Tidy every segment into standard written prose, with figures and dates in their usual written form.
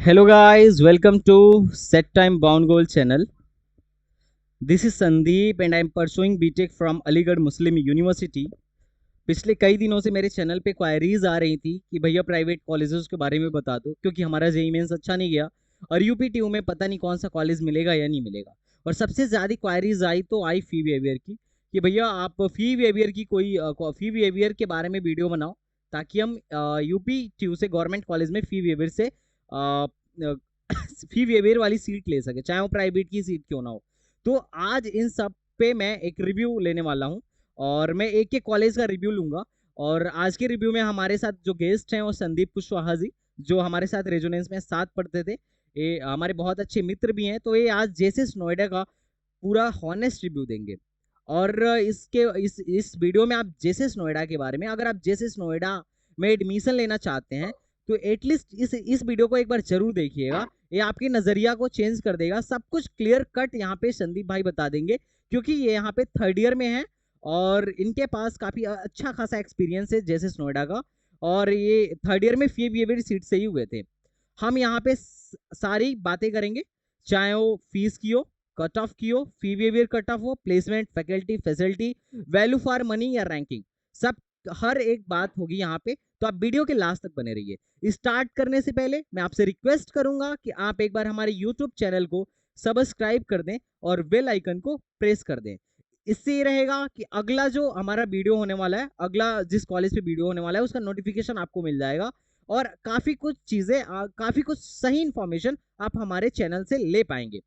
Hello guys, welcome to Set Time Bound Goal channel. This is Sandeep and I am pursuing BTech from Aligarh Muslim University. पिछले कई दिनों से मेरे channel पे queries आ रही थी कि भैया प्राइवेट कॉलेजेस के बारे में बता दो, क्योंकि हमारा जेईई मेंस अच्छा नहीं गया और यूपीटीयू में पता नहीं कौन सा कॉलेज मिलेगा या नहीं मिलेगा। और सबसे ज़्यादा क्वायरीज आई तो आई फी बिहेवियर की कि भैया आप फी बिहेवियर की कोई फी बिहेवियर के बारे में वीडियो बनाओ ताकि हम यूपीटीयू से गवर्नमेंट कॉलेज में फी बिहेवियर से फी बिहेवियर वाली सीट ले सके, चाहे वो प्राइवेट की सीट क्यों ना हो। तो आज इन सब पे मैं एक रिव्यू लेने वाला हूँ और मैं एक एक कॉलेज का रिव्यू लूंगा। और आज के रिव्यू में हमारे साथ जो गेस्ट हैं वो संदीप कुशवाहा जी, जो हमारे साथ रेजोनेंस में साथ पढ़ते थे। ये हमारे बहुत अच्छे मित्र भी हैं, तो ये आज जेएसएस नोएडा का पूरा हॉनेस्ट रिव्यू देंगे। और इस वीडियो में आप जेएसएस नोएडा के बारे में, अगर आप जेएसएस नोएडा में एडमिशन लेना चाहते हैं तो एटलीस्ट इस वीडियो को एक बार जरूर देखिएगा। ये आपके नजरिया को चेंज कर देगा। सब कुछ क्लियर कट यहाँ पे संदीप भाई बता देंगे, क्योंकि ये यहाँ पे थर्ड ईयर में है और इनके पास काफी अच्छा खासा एक्सपीरियंस है जेएसएस नोएडा का। और ये थर्ड ईयर में फी बिहेवियर सीट से ही हुए थे। हम यहाँ पे सारी बातें करेंगे, चाहे वो फीस की हो, कट ऑफ की हो, फी बिहेवियर कट ऑफ हो, placement, faculty, facility, value for money या रैंकिंग, सब हर एक बात होगी यहाँ पे। तो आप वीडियो के लास्ट तक बने रहिए। स्टार्ट करने से पहले मैं आपसे रिक्वेस्ट करूंगा कि आप एक बार हमारे यूट्यूब चैनल को सब्सक्राइब कर दें और बेल आइकन को प्रेस कर दें। इससे ये रहेगा कि अगला जो हमारा वीडियो होने वाला है, अगला जिस कॉलेज पे वीडियो होने वाला है, उसका नोटिफिकेशन आपको मिल जाएगा और काफी कुछ चीजें, काफी कुछ सही इंफॉर्मेशन आप हमारे चैनल से ले पाएंगे।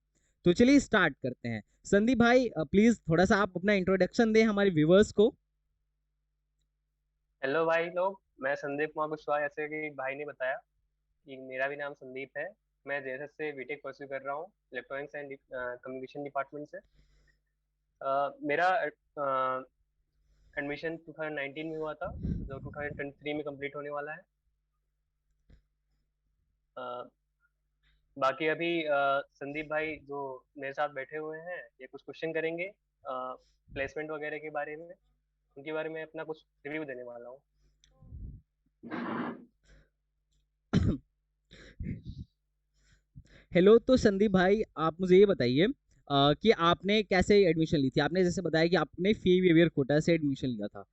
तो चलिए स्टार्ट करते हैं। संदीप भाई प्लीज थोड़ा सा आप अपना इंट्रोडक्शन दें हमारे व्यूवर्स को। हेलो भाई लोग, मैं संदीप कुमार कुशवाहा, जैसे कि भाई ने बताया कि मेरा भी नाम संदीप है। मैं जेएसएस से बीटेक परस्यू कर रहा हूँ, इलेक्ट्रॉनिक्स एंड कम्युनिकेशन डिपार्टमेंट से। मेरा एडमिशन 2019 में हुआ था, जो 2023 में कंप्लीट होने वाला है। अ, बाकी अभी संदीप भाई जो मेरे साथ बैठे हुए हैं, ये कुछ क्वेश्चन करेंगे प्लेसमेंट वगैरह के बारे में। उनके बारे में अपना कुछ रिव्यू देने वाला हूँ। हेलो, तो संदीप भाई आप मुझे ये बताइए कि आपने कैसे एडमिशन ली थी। आपने जैसे बताया कि आपने फी वेवियर कोटा से एडमिशन लिया था,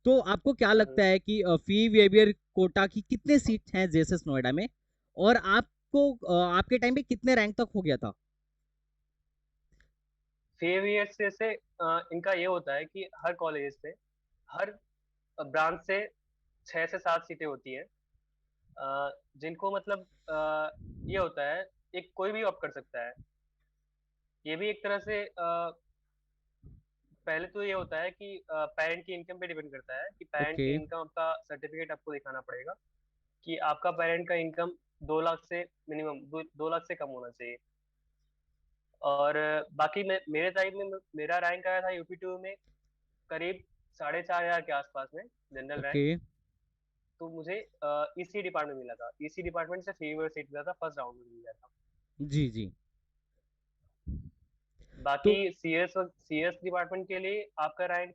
तो आपको क्या लगता है कि फी वेवियर कोटा की कितने सीट हैं जेएसएस नोएडा में, और आपको आपके टाइम पे कितने रैंक तक हो गया था? 5 ईयर्स से इनका ये होता है कि हर कॉलेज से, हर ब्रांच से 6 से 7 सीटें होती हैं, जिनको मतलब ये होता है, एक कोई भी ऑप्ट कर सकता है। ये भी एक तरह से पहले तो ये होता है कि पेरेंट की इनकम पे डिपेंड करता है कि पेरेंट ओके। की इनकम का सर्टिफिकेट आपको दिखाना पड़ेगा कि आपका पेरेंट का इनकम 2 लाख से मिनिमम 2 लाख से कम होना चाहिए। और बाकी मेरे टाइम में मेरा रैंक आया था यूपी 2 में करीब 4,500 के आसपास में, जनरल रैंक। ओके। तो मुझे ईसी डिपार्टमेंट मिला था, ईसी डिपार्टमेंट से फीवर सीट मिला था, फर्स्ट राउंड में मिला था। जी जी। बाकी तो सीएस डिपार्टमेंट के लिए आपका रैंक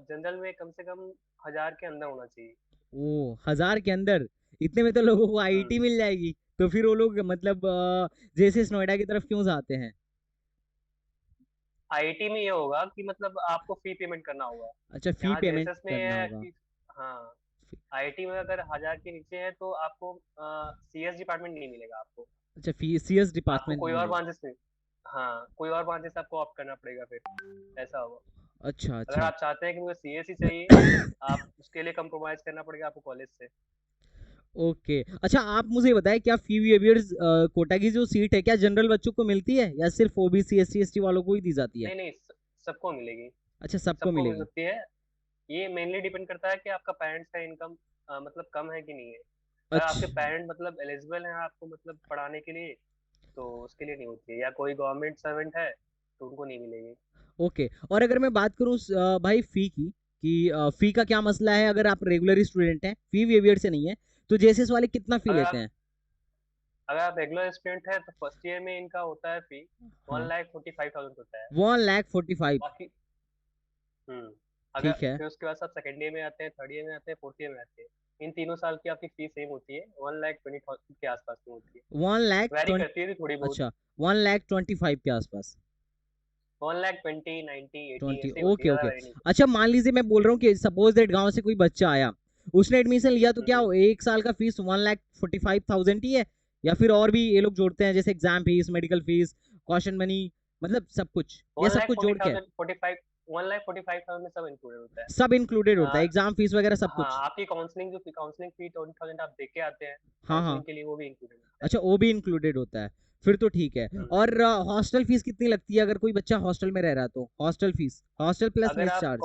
जनरल में कम से कम 1,000 के अंदर होना चाहिए। वो 1000 के अंदर? इतने में तो लोगों को आईआईटी हम्म मिल जाएगी। तो फिर वो लोग मतलब जेएसएस नोएडा की तरफ क्यों जाते हैं? आईआईटी में ये होगा कि मतलब आपको फी पेमेंट करना होगा। अच्छा, फी यहाँ पेमेंट जेएसएस में ये करना है होगा। कि हाँ, आईआईटी में अगर 1,000 के नीचे है तो आपको सीएस डिपार्टमेंट नहीं मिलेगा आपको। अच्छा, फी सीएस आपको डिपार्टमेंट नहीं कोई और मिलेगा। ब्रांचेस में, हाँ, कोई और ब्रांचेस आपको ऑप्ट करना पड़ेगा फिर, ऐसा होगा। अच्छा अगर अच्छा। आप चाहते हैं कि मुझे सीएस ही चाहिए, आप उसके लिए कंप्रोमाइज करना पड़ेगा आपको कॉलेज से। ओके, अच्छा आप मुझे बताएं, क्या फी वेवियर्स कोटा की जो सीट है क्या जनरल बच्चों को मिलती है या सिर्फ ओबीसी एससी एसटी वालों को ही दी जाती है? नहीं नहीं, सबको मिलेगी। अच्छा, सबको सबको मिल मिलेगी। सकती है। ये मेनली डिपेंड करता है कि आपका पेरेंट्स का इनकम मतलब कम है कि नहीं है। अगर आपके अच्छा। पेरेंट मतलब एलिजिबल हैं आपको मतलब पढ़ाने के लिए, तो उसके लिए नहीं होती है। या कोई गवर्नमेंट सर्वेंट है तो उनको नहीं मिलेगी। ओके, और अगर मैं बात करूं भाई फी की, कि फी का क्या मसला है? अगर आप रेगुलर स्टूडेंट हैं, फी वेवियर से नहीं है, तो जेएसएस वाले कितना फी अगर लेते आप हैं? अगर आप रेगुलर स्टूडेंट है तो फर्स्ट ईयर में इनका होता है फी वन हाँ। लाख फोर्टी फाइव थाउजेंड होता है। 1,45,000। बाकी अगर ठीक है। फिर उसके बाद आप सेकेंड ईयर में आते हैं, थर्ड ईयर में आते हैं, फोर्थ ईयर में आते हैं, इन तीनों साल की आपकी फीस सेम होती है, 1,20,000 के आसपास में होती है। 1 लाख वैरी 20। करती है थोड़ी बहुत। अच्छा, 1 लाख 25 के आसपास। 1,20,000, 90, 80 20, ऐसे ही होती है, ओके ज्यादा ओके। वैरी नहीं करती। अच्छा मान लीजिए मैं बोल रहा हूँ कि सपोज दैट गांव से कोई बच्चा आया, उसने एडमिशन लिया, तो क्या हम्म। एक साल का फीस 1,45,000 ही है, या फिर और भी ये लोग जोड़ते हैं, जैसे exam fees, medical fees, caution money, मतलब सब कुछ, या वन सब लाख कुछ फोर्टी जोड़ के? थाउजेंड 45 1,45,000 में सब इंक्लूडेड होता है। सब इंक्लूडेड होता है, आ, एग्जाम फीस वगैरह सब हाँ, कुछ? आपकी काउंसलिंग फी 20,000 आप दे के आते हैं हाँ हाँ। काउंसलिंग के लिए, वो भी इंक्लूडेड होता है। अच्छा, वो भी इंक्लूडेड होता है, फिर तो ठीक है। हम्म। और हॉस्टल फीस कितनी लगती है अगर कोई बच्चा हॉस्टल में रह रहा है? तो हॉस्टल फीस, हॉस्टल प्लस अगर मेस आप चार्ज।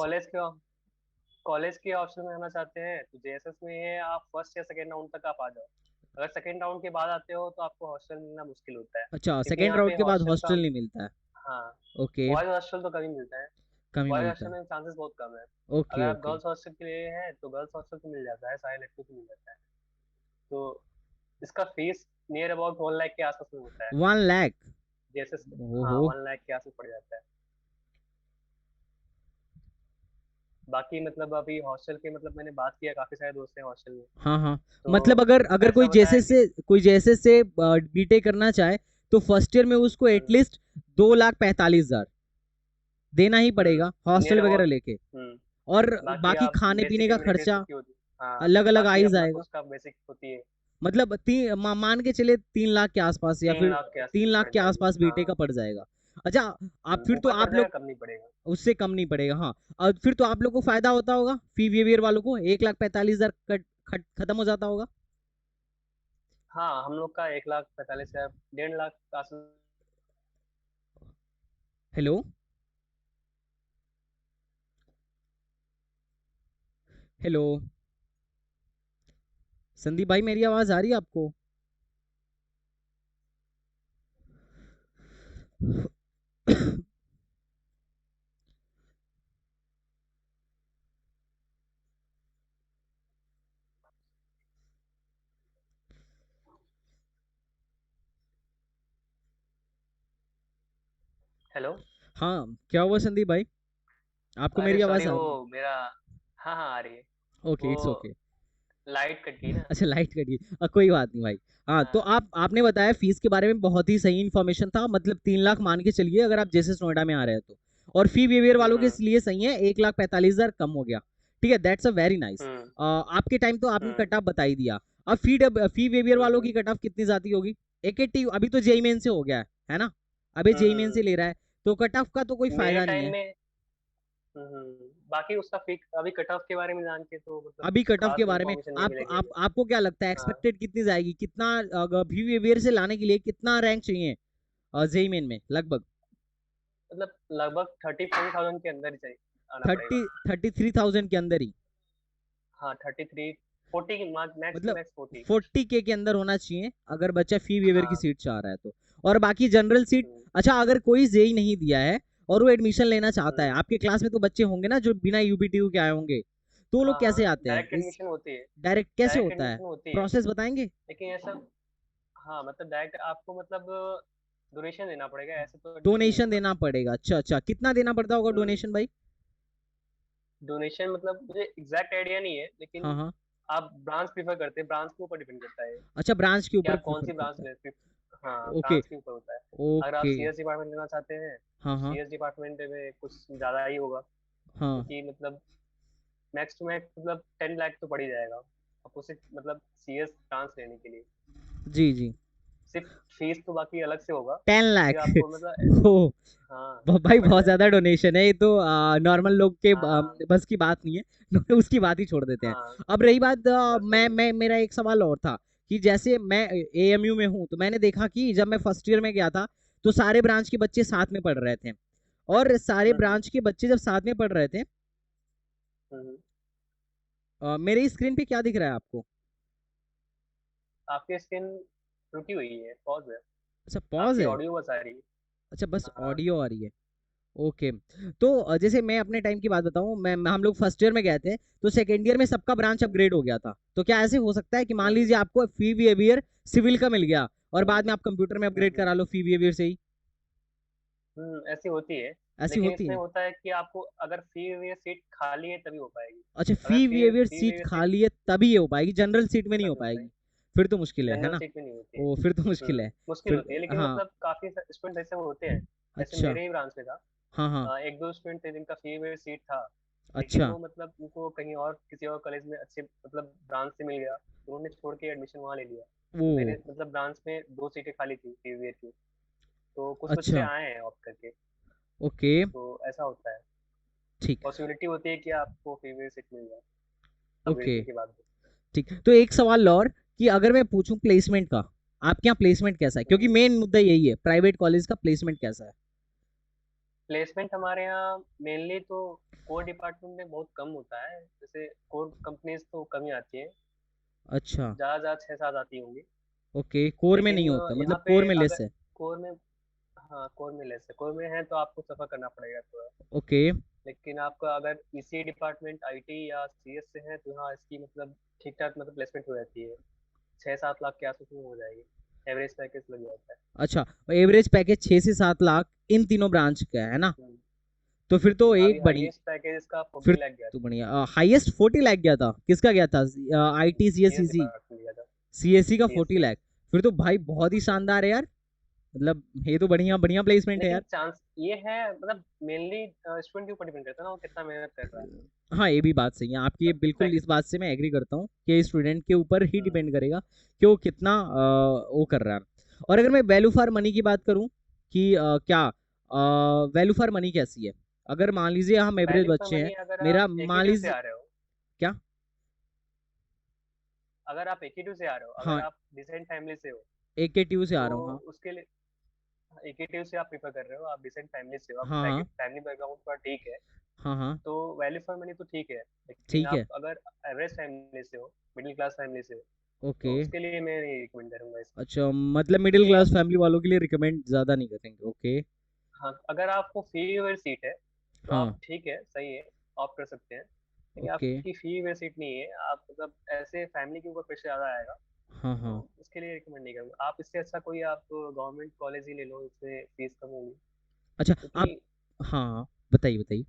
कॉलेज के ऑप्शन में आना चाहते हैं तो जेएसएस में है, आप फर्स्ट या सेकेंड राउंड तक आप आ जाओ। अगर सेकेंड राउंड के बाद आते हो तो आपको हॉस्टल मिलना मुश्किल होता है, अच्छा, क्योंकि सेकेंड यहाँ राउंड पे के बाद हॉस्टल का। हॉस्टल नहीं मिलता है? हाँ, ओके। बॉयज हॉस्टल तो कभी मिलता है। कम ही बॉयज मिलता हॉस्टल है। में चांसेस बहुत कम है। ओके अगर आप ओके। गर्ल्स हॉस्टल के लिए हैं तो गर्ल्स हॉस्टल तो मिल जाता है, सारे लड़कों को मिल जाता है। तो इसका फीस नियर अबाउट 1 लाख के आसपास में होता है। 1 लाख? जैसे, हाँ, ओहो। 1 लाख के आसपास पड़ जाता है। बाकी मतलब अभी हॉस्टल के मतलब मैंने बात किया, काफी सारे दोस्त हैं हॉस्टल में। हाँ हाँ। तो मतलब अगर अगर ऐसा बताया कि कोई जैसे से बीटेक करना चाहे, तो फर्स्ट ईयर में उसको हम्म एटलीस्ट 2,45,000 देना ही पड़ेगा, नियर हॉस्टल वगैरह अबाउट। लेके। हम्म और बाकी बाकी आप खाने पीने बेसिक का एमिनिटीज खर्चा होती होती हाँ, अलग अलग आ बाकी ही अपना जाएगा। कुछ का बेसिक होती है। मतलब मान के चले 3 लाख के आसपास, या 3 फिर लाख के आसपास 3 लाख पड़ के जाएगी, आसपास बीटेक का हाँ। पड़ जाएगा। अच्छा, आप फिर तो ऊपर पड़ आप जाएगा, लोग, कम नहीं पड़ेगा। उससे कम नहीं पड़ेगा, हाँ। और फिर तो आप लोग को फायदा होता होगा, फी वेवियर वालों को 1,45,000 खत्म हो जाता होगा। हाँ, हम लोग का 1,45,000, 1.5 लाख का आसपास। हेलो? हेलो? संदीप भाई, मेरी आवाज आ रही है आपको? हेलो। हाँ, क्या हुआ संदीप भाई, आपको अरे मेरी आवाज सॉरी, आ वो रही मेरा, हाँ हाँ आ रही है। है? ओके, वो इट्स ओके। लाइट कट गई ना। अच्छा, लाइट कट गई, कोई बात नहीं भाई। हाँ, तो हाँ। आपने बताया फीस के बारे में, बहुत ही सही इन्फॉर्मेशन था। मतलब 3 लाख मान के चलिए अगर आप जैसे नोएडा में आ रहे हैं तो। और फी वेवियर वालों के हम्म लिए सही है, 1,45,000 कम हो गया। ठीक है, दैट्स अ वेरी नाइस। हम्म आपके टाइम तो आपने हम्म कट ऑफ बता ही दिया। अब फी वेवियर वालों की हम्म कट ऑफ कितनी जाती होगी? 180? अभी तो जेई मेन से हो गया है ना? अभी जेई मेन से हम्म। ले रहा है, तो कट ऑफ का तो कोई मेरे फायदा नहीं टाइम है। में बाकी उसका फिक अभी कट ऑफ के बारे में जान के तो मतलब अभी कट ऑफ खास के बारे में इन्फॉर्मेशन नहीं मिलेगी अभी। आपको क्या लगता है, हाँ, एक्सपेक्टेड कितनी जाएगी, कितना फी वेवियर से लाने के लिए कितना रैंक चाहिए जेई मेन में लगभग? मतलब लगभग 34,000 के अंदर ही चाहिए, आना पड़ेगा। 33,000 के अंदर ही? हाँ, 33, 40, मैक्स टू मतलब मैक्स 40। 40K के अंदर होना चाहिए अगर बच्चा फी वेवर की हाँ। सीट चाह रहा है तो। और बाकी जनरल सीट? हम्म अच्छा, अगर कोई जेई नहीं दिया है और वो एडमिशन लेना चाहता है, हम्म। आपके क्लास में तो बच्चे होंगे ना जो बिना यूपीटीयू के आए होंगे, तो वो लोग हाँ कैसे हाँ, आते हैं डायरेक्ट इस? एडमिशन होती है। डायरेक्ट कैसे डायरेक्ट होता है? एडमिशन होती है, प्रोसेस बताएंगे? लेकिन ऐसा, हाँ मतलब डायरेक्ट आपको मतलब डोनेशन देना पड़ेगा, ऐसे तो एडमिशन नहीं डोनेशन होगा। देना पड़ेगा? अच्छा अच्छा, कितना देना पड़ता होगा डोनेशन भाई? डोनेशन मतलब मुझे एग्जैक्ट आइडिया नहीं है, हाँ लेकिन हाँ। आप ब्रांच प्रीफर करते हैं, ब्रांच के ऊपर डिपेंड करता है अच्छा, ब्रांच के कि ऊपर आप कौन प्रेफर सी ब्रांच करता है। ले। हाँ, ओके ब्रांच के ऊपर होता है। अगर आप ओके। सीएस डिपार्टमेंट लेना चाहते हैं हाँ तो हाँ। सीएस डिपार्टमेंट में कुछ ज़्यादा ही होगा, हाँ। क्योंकि मतलब मैक्स टू मैक्स मतलब 10 लाख तो पड़ ही जाएगा आपको, सिर्फ मतलब सीएस ब्रांच लेने के लिए। जी जी। सिर्फ फीस तो बाकी अलग से होगा, टेन क्योंकि लाख आपको मतलब ओ हाँ, भाई, पड़ बहुत ज्यादा जाएगा। डोनेशन है ये तो। नॉर्मल लोग के हाँ बस की बात नहीं है। उसकी बात ही छोड़ देते हैं। हाँ, अब रही बात, बस वही। मैं मेरा एक सवाल और था कि जैसे मैं एएमयू में हूँ, तो मैंने देखा कि जब मैं फर्स्ट ईयर में गया था, तो सारे ब्रांच के बच्चे साथ में पढ़ रहे थे। और सारे हम्म हम्म ब्रांच के बच्चे जब साथ में पढ़ रहे थे, हम्म। मेरे स्क्रीन पे क्या दिख रहा है आपको? आपकी स्किन रुकी हुई है, पॉज है। अच्छा, पॉज आपकी है? ऑडियो बस आ रही है। अच्छा, बस हाँ। ऑडियो आ रही है। ओके। तो जैसे मैं अपने टाइम की बात बताऊं, हम लोग फर्स्ट ईयर में गए थे, तो सेकेंड ईयर में सबका ब्रांच हम्म अपग्रेड हो गया था। तो क्या ऐसे हो सकता है कि मान हम्म लीजिए आपको फी बिहेवियर सिविल का मिल गया, और हम्म बाद में आप कंप्यूटर में अपग्रेड हम्म करा लो फी बिहेवियर से ही? ऐसी होती है। ऐसी लेकिन होती इसमें है? होता है कि आपको अगर फी वेरियर सीट खाली है तभी हो पाएगी। अच्छा, अगर फी फी वेवियर फी सीट वेरियर सीट खाली है तभी ये हो पाएगी, जनरल सीट में नहीं हो तभी हो पाएगी? पाएगी। फिर तो मुश्किल है जनरल ना? सीट में नहीं होती है। ओ फिर तो मुश्किल है। मुश्किल फिर होती है, लेकिन हाँ। मतलब काफ़ी स्टूडेंट ऐसे होते हैं, जैसे अच्छा। मेरे ही ब्रांच में था। हाँ हाँ। 1-2 स्टूडेंट थे जिनका फी वेरियर सीट था, लेकिन अच्छा। वो मतलब उनको कहीं और किसी और कॉलेज में अच्छे मतलब ब्रांच से मिल गया, तो उन्होंने छोड़ के एडमिशन वहाँ ले लिया। ओ। तो मेरे मतलब ब्रांच में 2 सीटें खाली थी फी वेरियर की, तो कुछ बच्चे अच्छा। आए हैं ऑप्ट करके, ओके। तो ऐसा होता है। ठीक। पॉसिबिलिटी होती है कि आपको फी वेरियर सीट मिल जाए, ओके। अवेलेबिलिटी के बाद भी। ठीक, तो एक सवाल और, कि अगर मैं पूछूं प्लेसमेंट का, आपके यहाँ प्लेसमेंट कैसा है? क्योंकि हुँ। मेन मुद्दा यही है, प्राइवेट कॉलेज का प्लेसमेंट कैसा है? प्लेसमेंट हमारे यहाँ मेनली तो कोर डिपार्टमेंट में बहुत कम होता है, जैसे कोर कंपनीज तो कम ही आती है, अच्छा। ज़्यादा ज़्यादा 6-7 आती होंगी। ओके, कोर में लेकिन नहीं होता, यहाँ मतलब पे कोर में लेस अगर है? कोर में, हाँ कोर में लेस है, कोर में है तो आपको सफ़र करना पड़ेगा थोड़ा। ओके। लेकिन आपका अगर इसी डिपार्टमेंट आईटी या सीएस से है तो यहाँ इसकी मतलब ठीक ठाक मतलब प्लेसमेंट हो जाती है, 6-7 लाख के आसपास में हो जाएगी, एवरेज पैकेज लग जाता है। अच्छा, एवरेज पैकेज 6 से 7 लाख इन तीनों ब्रांच का है ना? हम्म, तो फिर तो अभी एक बड़ी, हाईएस्ट पैकेज इसका फिर 40 लाख गया तो था। बढ़िया, हाईएस्ट 40 लाख गया था, किसका गया था? I T C S C CS C department गया था। सी एस सी का सीएस 40 लाख? फिर तो भाई बहुत ही सीएस। शानदार है यार, मतलब ये तो बढ़िया बढ़िया प्लेसमेंट है लेकिन यार। चांस ये है मतलब मेनली स्टूडेंट के ऊपर डिपेंड करता है ना, वो कितना मेहनत कर रहा है। हाँ, ये भी बात सही है आपकी, ये बिल्कुल, इस बात से मैं एग्री करता हूँ कि स्टूडेंट के ऊपर ही हम्म, डिपेंड करेगा कि वो कितना वो कर रहा है। और अगर मैं वैल्यू फॉर मनी की बात करूँ, कि क्या वैल्यू फॉर मनी कैसी है? अगर मान लीजिए हम एवरेज वैल्यू फॉर बच्चे हैं, मनी अगर मेरा आप मान एकेटीयू से लीजिए, आ रहे हो, क्या? अगर आप एकेटीयू से आ रहे हो, अगर हाँ, आप डिसेंट फैमिली से हो, एक के ट्यू से आ तो रहा हूँ, हाँ। उसके लिए एकेटीयू से आप प्रिफर कर रहे हो, आप डिसेंट फैमिली से हो, हाँ आपका हाँ। फैमिली बैकग्राउंड थोड़ा ठीक है, हाँ हाँ। तो वैल्यू फॉर मनी तो ठीक है। लेकिन ठीक आप है। अगर एवरेज फैमिली से हो, मिडिल क्लास फैमिली से हो, ओके। तो उसके लिए मैं नहीं रिकमेंड करूंगा इसको। अच्छा, मतलब मिडिल क्योंकि क्लास फैमिली वालों के लिए रिकमेंड ज़्यादा नहीं करेंगे? ओके। हाँ, अगर आपको फी वेयर सीट है तो हाँ। आप ठीक है, सही है, ऑप्ट कर सकते हैं। लेकिन ओके। आपकी फी वेयर सीट नहीं है, आप मतलब ऐसे फैमिली के ऊपर प्रेशर ज़्यादा आएगा, हाँ तो हाँ। उसके लिए रिकमेंड नहीं करूँगा। आप इससे अच्छा कोई आप गवर्नमेंट कॉलेज ही ले लो, इसमें फीस कम होगी। अच्छा आप, क्योंकि हाँ बताइए बताइए।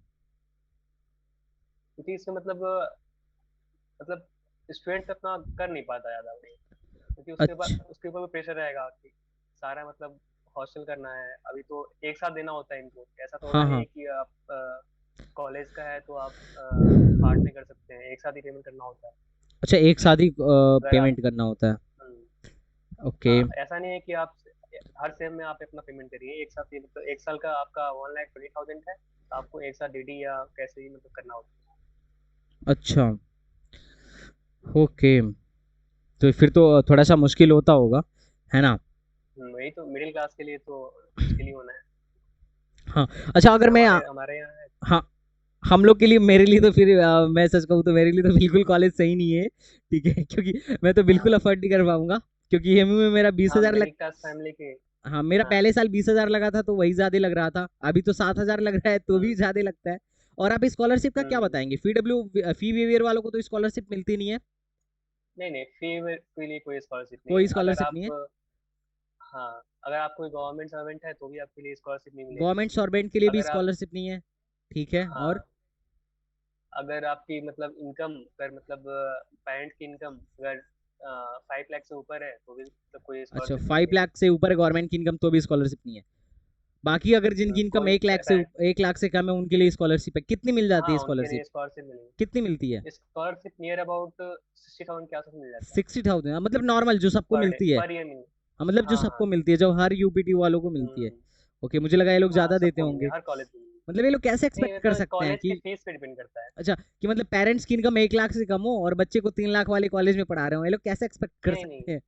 क्योंकि इसमें मतलब स्टूडेंट अपना कर नहीं पाता ज़्यादा बढ़िया, क्योंकि अच्छा। उसके ऊपर भी प्रेशर रहेगा कि सारा मतलब हॉस्टल करना है, अभी तो एक साथ देना होता है इनको, ऐसा तो हाँ होता नहीं हाँ। है कि आप कॉलेज का है तो आप पार्ट में कर सकते हैं, एक साथ ही पेमेंट करना होता है। अच्छा, एक साथ ही अगर आप पेमेंट करना होता है? हम्म, ओके। हाँ ऐसा नहीं है कि आप हर सेम में आप अपना पेमेंट करिए एक साथ ही, मतलब एक साल का आपका 1,20,000 है, तो आपको एक साथ डीडी या कैसे ही मतलब करना होता अच्छा। ओके, तो फिर तो थोड़ा सा मुश्किल होता होगा, है ना? है। वही तो मिडिल क्लास के लिए तो मुश्किल ही होना है। हाँ। अच्छा, अगर जैसे मैं हमारे हमारे यहाँ है। हाँ, हम लोग के लिए, मेरे लिए तो फिर मैं सच कहूँ तो मेरे लिए तो बिल्कुल कॉलेज सही नहीं है, ठीक है? क्योंकि मैं तो बिल्कुल हाँ अफोर्ड नहीं कर पाऊंगा, क्योंकि एमयू में मेरा बीस हाँ हजार लग, मिडिल क्लास फैमिली के। हाँ मेरा हाँ। पहले साल 20,000 लगा था तो वही ज्यादा लग रहा था, अभी तो 7,000 लग रहा है तो भी हम्म ज्यादा लगता है। और आप स्कॉलरशिप का क्या हम्म। बताएंगे? फी वेवियर वालों को तो स्कॉलरशिप मिलती नहीं है? नहीं नहीं, फी के लिए कोई स्कॉलरशिप नहीं कोई है। अगर स्कॉलरशिप नहीं है? आप, हाँ अगर आप कोई गवर्नमेंट सर्वेंट है तो भी आपके लिए स्कॉलरशिप नहीं मिलेगी। गवर्नमेंट सॉर्वेंट के लिए भी अगर आप, स्कॉलरशिप नहीं है? ठीक है, और? हाँ अगर आपकी मतलब इनकम, अगर मतलब पेरेंट्स की इनकम अगर 5 लाख से ऊपर है तो भी मतलब कोई अच्छा, स्कॉलरशिप नहीं 5 लाख मिलेगी। से ऊपर गवर्नमेंट की इनकम तो भी स्कॉलरशिप नहीं है? बाकी अगर जिनकी इनकम कोई 1 लाख से, 1 लाख से कम है उनके लिए स्कॉलरशिप है? कितनी मिल जाती हाँ है उनके स्कॉलरशिप? लिए स्कॉलरशिप मिलेगी। कितनी मिलती है? स्कॉलरशिप नियर अबाउट 60,000 के आसपास मिल जाता है 60,000, मतलब नॉर्मल जो सबको पर डे, मिलती है? पर ईयर मिलेगी। हाँ, मतलब जो हाँ हाँ। सबको मिलती है, जो हर यूपीटी वालों को मिलती है? हम्म, ओके, मुझे लगा ये लोग हाँ ज्यादा देते सबको मिलेगी, होंगे। हर कॉलेज में मिलेगी। मतलब ये लोग कैसे नहीं एक्सपेक्ट कर मतलब सकते हैं कॉलेज की कि, फीस पे डिपेंड करता है। अच्छा, कि मतलब पेरेंट्स की इनकम 1 लाख से कम हो और बच्चे को 3 लाख वाले कॉलेज में पढ़ा रहे हो, ये लोग कैसे एक्सपेक्ट कर नहीं नहीं, सकते हैं?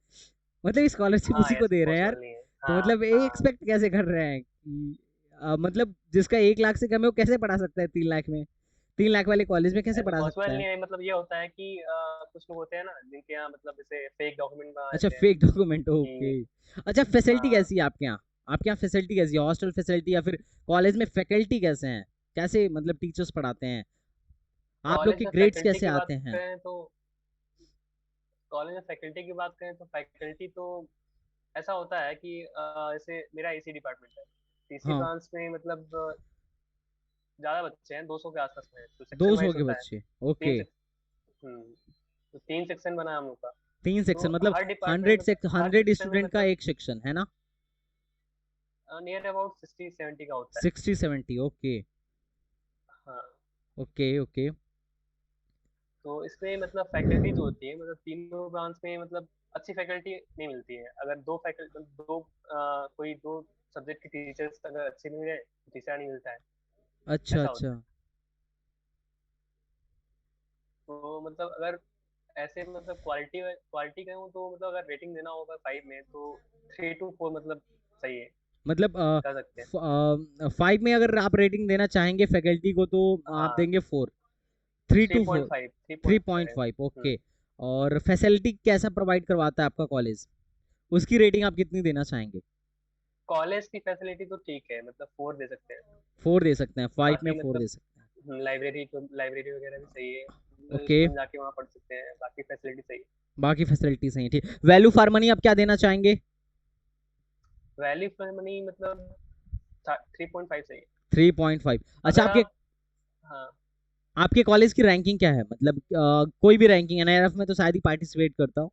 मतलब स्कॉलरशिप हाँ उसी को ऐसे दे रहे हैं यार, पॉसिबल नहीं है। तो हाँ मतलब ये हाँ। एक्सपेक्ट कैसे कर रहे हैं कि मतलब जिसका 1 लाख से कम है वो कैसे पढ़ा सकता है 3 लाख में? 3 लाख वाले कॉलेज में कैसे ऐसे पढ़ा सकता पॉसिबल है? नहीं है, मतलब ये होता है कि कुछ लोग होते हैं ना जिनके यहाँ मतलब जैसे फेक डॉक्यूमेंट बना अच्छा, देते हैं फेक डॉक्यूमेंट, ओके। कि अच्छा, फैसिलिटी हाँ कैसी है आपके यहाँ? आपके यहाँ फैसिलिटी कैसी है, हॉस्टल फैसिलिटी या फिर कॉलेज में फैकल्टी कैसे हैं? कैसे मतलब टीचर्स पढ़ाते हैं? आप लोग कॉलेज के में ग्रेड्स फैकल्टी कैसे की बात आते हैं? करें तो कॉलेज में फैकल्टी की बात करें तो फैकल्टी तो ऐसा होता है कि जैसे मेरा इसी डिपार्टमेंट है, इसी हाँ। ब्रांच में मतलब ज्यादा बच्चे हैं, 200 के आसपास में, तो सेक्शन 200 वाइज के होता है। बच्चे? तीन ओके। सेक्शन। तो 3 सेक्शन बना है हम लोग का। 3 सेक्शन तो मतलब हर डिपार्टमेंट 100 में से हर 100 सेक्शन में स्टूडेंट का मतलब एक सेक्शन है ना? नियर अबाउट 60-70 का होता है। 60-70, ओके। हाँ। Okay okay. तो इसमें मतलब फैकल्टी जो होती है, मतलब तीनों ब्रांच में मतलब अच्छी फैकल्टी नहीं मिलती है। अगर कोई दो सब्जेक्ट के टीचर्स अगर अच्छे नहीं रहे तो तीसरा नहीं मिलता है। अच्छा ऐसा अच्छा। होता है। तो मतलब अगर ऐसे मतलब क्वालिटी क्वालिटी कहूँ तो मतलब अगर रेटिंग देना होगा 5 में तो 3 to 4 मतलब सही है, मतलब कह सकते हैं। 5 में अगर आप रेटिंग देना चाहेंगे फैकल्टी को तो आप हाँ, देंगे 4? 3 to 4? 3.5, 3.5। 3.5, ओके। और फैसिलिटी कैसा प्रोवाइड करवाता है आपका कॉलेज? उसकी रेटिंग आप कितनी देना चाहेंगे? कॉलेज की फैसिलिटी तो ठीक है, मतलब 4 दे सकते हैं। 4 दे सकते हैं, 5 में बाकी 4 मतलब दे सकते हैं। लाइब्रेरी वगैरह भी सही है, मतलब ओके। स्टूडेंट जाके वहाँ पढ़ सकते हैं, बाकी फैसिलिटी सही है। बाकी फैसिलिटी सही है, ठीक। वैल्यू फॉर मनी आप क्या देना चाहेंगे? वैल्यू फॉर मनी मतलब 3.5 सही है। 3.5, अच्छा। अगर आपके आप, हाँ, आपके कॉलेज की रैंकिंग क्या है? मतलब कोई भी रैंकिंग, एनआईआरएफ में तो शायद ही पार्टिसिपेट करता हो,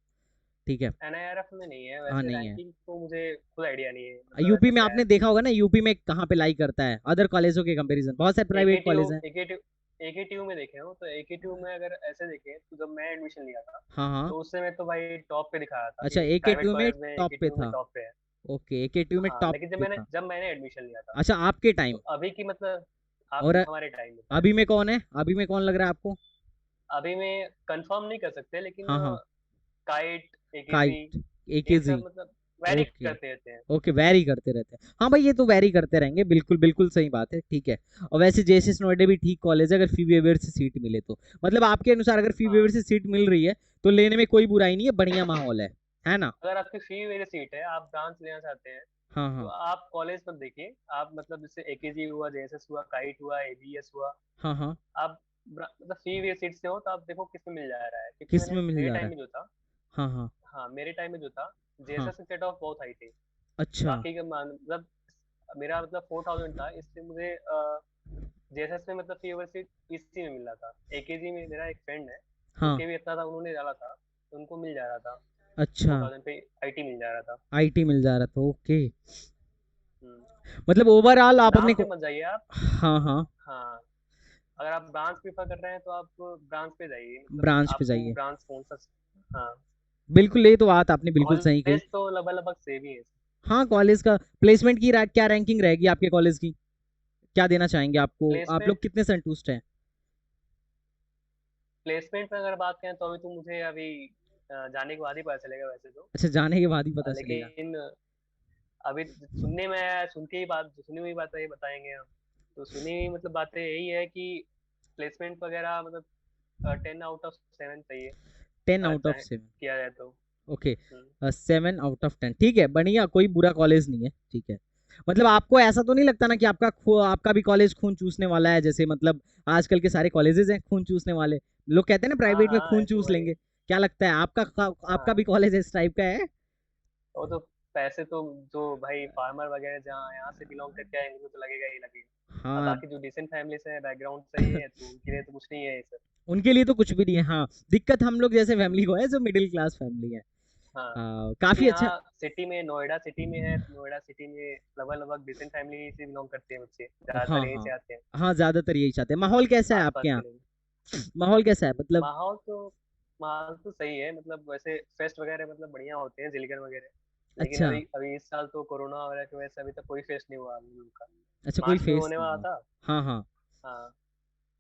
ठीक है। एनआईआरएफ में नहीं है हाँ, वैसे, नहीं है। रैंकिंग तो मुझे खुद आइडिया नहीं है, मतलब यूपी ऐसा में क्या है। आपने देखा होगा ना, यूपी में कहाँ पे लाई करता है अदर कॉलेजों के कंपैरिजन? बहुत सारे प्राइवेट एकेटीयू कॉलेज हैं। एकेटीयू एकेटीयू में देखे हो तो एकेटीयू में अगर ऐसे देखें तो जब मैं एडमिशन लिया था हाँ हाँ। तो उस समय तो भाई टॉप पे दिखाया था अच्छा, कि प्राइवेट एकेटीयू में कॉलेज में टॉप पे एकेटीयू में था? टॉप पे है। ओके, एकेटीयू में हाँ, टॉप लेकिन पे था। जब मैंने एडमिशन लिया था, अच्छा, आपके तो टाइम। अभी की मतलब आप और हमारे टाइम में, अभी में कौन है? अभी में कौन लग रहा है आपको? अभी में कंफर्म नहीं कर सकते, लेकिन हाँ हाँ। काइट, एकेजी, काइट, यही एकेजी। सब मतलब वैरी ओके। करते रहते हैं। ओके, वैरी करते रहते हैं। हाँ भाई, ये तो वैरी करते रहेंगे, बिल्कुल बिल्कुल सही बात है, ठीक है। और वैसे जेएसएस नोएडा भी ठीक कॉलेज है, अगर फी वेवर से सीट मिले तो। मतलब आपके अनुसार अगर फी वेवर हाँ, से सीट मिल रही है तो लेने में कोई बुराई नहीं है, बढ़िया माहौल है ना? अगर आपकी फी मेरी सीट है, आप ब्रांच लेना चाहते हैं, हाँ तो हाँ। आप कॉलेज मत देखिए। आप मतलब जैसे एकेजी हुआ, जेएसएस हुआ, काइट हुआ, एबीएस हुआ, हाँ हाँ। आप मतलब फी वे सीट से हो तो आप देखो किस में मिल जा रहा है, क्योंकि किस मैंने में मिल मेरे जा रहा टाइम है? में जो था, हाँ हाँ। हाँ मेरे टाइम में जो था, हाँ। जेएसएस की कट ऑफ बहुत हाई थी। अच्छा। बाकी का मतलब मेरा मतलब 4000 था, इसलिए मुझे जेएसएस में मतलब फी वे सीट इसी में मिल रहा था। एकेजी में मेरा एक फ्रेंड है, हाँ। उनके भी इतना था, उन्होंने डाला था तो उनको मिल जा रहा था, अच्छा, 4000 पे आईटी मिल जा रहा था। आईटी मिल जा रहा था, ओके। हम्म। मतलब ओवरऑल आप अपने ब्रांच पे को। मत जाइए आप। हाँ हाँ। हाँ, अगर आप ब्रांच प्रीफर कर रहे हैं तो आप ब्रांच पे जाइए, मतलब ब्रांच पे आपको जाइए। ब्रांच कौन सा। हाँ, बिल्कुल, ये तो बात आपने बिल्कुल सही कही। कॉलेज तो लगभग लगभग सेम ही है। हाँ, कॉलेज का प्लेसमेंट की क्या रैंकिंग रहेगी आपके कॉलेज की? क्या देना चाहेंगे? आपको आप लोग प्लेसमेंट कितने संतुष्ट हैं? प्लेसमेंट में अगर बात करें तो अभी तो मुझे अभी जाने के बाद ही पता चलेगा वैसे तो। अच्छा, जाने के बाद ही पता चलेगा। लेकिन अभी सुनने में आया है, सुनी हुई बातें बताएंगे हम। तो सुनी हुई मतलब बातें यही है कि प्लेसमेंट वगैरह मतलब 10 आउट ऑफ 7 चाहिए, 10 अगर आउट ऑफ चाहे 7? किया जाए तो। ओके। हम्म। 7 आउट ऑफ 10, ठीक है, बढ़िया, कोई बुरा कॉलेज नहीं है, ठीक है। मतलब आपको ऐसा तो नहीं लगता ना कि आपका भी कॉलेज खून चूसने वाला है? जैसे मतलब आजकल के सारे कॉलेजेस हैं खून चूसने वाले। लोग कहते हैं ना हाँ प्राइवेट में हाँ, खून ऐसे चूस वही। लेंगे। क्या लगता है आपका भी हाँ, कॉलेज इस टाइप का है? वो तो पैसे तो जो भाई फार्मर वगैरह जहाँ यहाँ से बिलोंग करके आएंगे उनको तो लगेगा ही लगेगा। अब हाँ। बाकी जो डिसेंट फैमिली से है, बैकग्राउंड सही है, तो उनके लिए तो कुछ नहीं है ये सब। उनके लिए तो कुछ भी नहीं है, हाँ। दिक्कत हम लोग जैसे फैमिली को है, जो मिडिल क्लास फैमिली है। हाँ, क्योंकि काफी अच्छा। यहाँ सिटी में, नोएडा सिटी में है, तो नोएडा सिटी में लगभग लगभग डिसेंट फैमिली से बिलोंग करते हैं बच्चे, हाँ ज्यादातर यहीं हाँ। से आते हैं हाँ, ज्यादातर यही चाहते हैं। माहौल कैसा है आपके आसपास के यहाँ? लोग। माहौल कैसा है मतलब? माहौल तो माहौल तो सही है, मतलब वैसे फेस्ट वगैरह मतलब बढ़िया होते हैं, जिलगन वगैरह। लेकिन अच्छा। अभी अभी इस साल तो कोरोना वगैरह की वजह से अभी तक कोई फेस्ट नहीं हुआ हम लोग का। अच्छा, कोई मार्च में फेस होने नहीं वाला हुआ? था। हाँ हाँ। हाँ,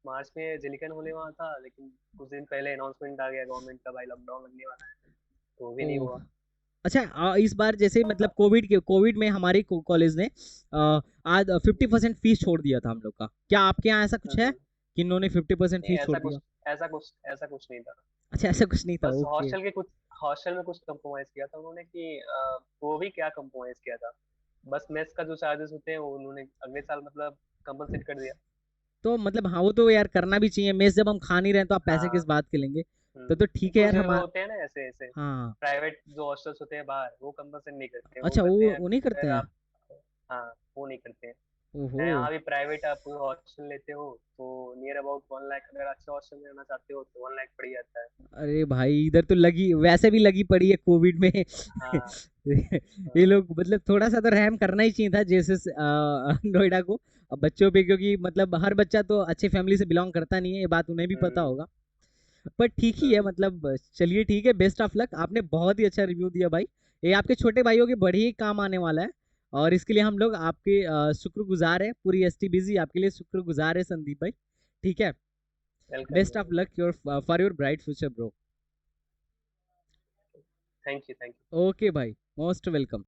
मार्च में जिलिकन होने वाला था, लेकिन कुछ दिन पहले अनाउंसमेंट आ गया गवर्नमेंट का, भाई लॉकडाउन लगने वाला है, तो वो भी नहीं ओह। हुआ। अच्छा, इस बार जैसे मतलब कोविड में हमारे कॉलेज ने आज 50% फीस छोड़ दिया था हम लोग का। क्या आपके यहाँ ऐसा कुछ है हम्म। कि इन्होंने 50% नहीं, फीस छोड़ दिया? ऐसा कुछ नहीं था। अच्छा, ऐसा कुछ नहीं था, बस ओके। हॉस्टल में कुछ कंप्रोमाइज किया था उन्होंने कि वो भी क्या कंप्रोमाइज किया था, बस मेस का जो चार्जेस होते हैं वो उन्होंने अगले साल मतलब कंपलसेट कर दिया। तो मतलब हाँ, वो तो यार करना भी चाहिए, मेस जब हम खा नहीं रहे हैं तो आप पैसे किस हाँ। बात के लेंगे? तो ठीक है कुछ यार, जगह हम। होते हैं ना ऐसे ऐसे, हाँ। प्राइवेट जो हॉस्टल्स होते हैं बाहर, वो कंपलसेट नहीं करते, वो अच्छा, कहते हैं वो नहीं करते अगर हैं? आप, हाँ, वो नहीं करते हैं। ओहो। यहाँ भी प्राइवेट आप हॉस्टल लेते हो तो नियर अबाउट 1 लाख, अगर अच्छे हॉस्टल में रहना चाहते हो तो 1 लाख पड़ ही जाता है। अरे भाई इधर तो लगी, वैसे भी लगी पड़ी है कोविड में। हाँ ये हाँ। लोग मतलब थोड़ा सा तो रहम करना ही चाहिए था जैसे नोएडा को, अब बच्चों पे, क्योंकि मतलब हर बच्चा तो अच्छे फैमिली से बिलोंग करता नहीं है, ये बात उन्हें भी पता हम्म। होगा। पर ठीक ही है, हम्म। मतलब चलिए ठीक है, बेस्ट ऑफ लक, आपने बहुत ही अच्छा रिव्यू दिया भाई। ये आपके छोटे भाइयों के बड़े ही काम आने वाला है, और इसके लिए हम लोग आपके शुक्रगुजार है, पूरी एसटी बिजी आपके लिए शुक्रगुजार है संदीप भाई। ठीक है। Welcome best of welcome. Luck your for your bright future bro. Thank you thank you. Okay भाई, मोस्ट वेलकम।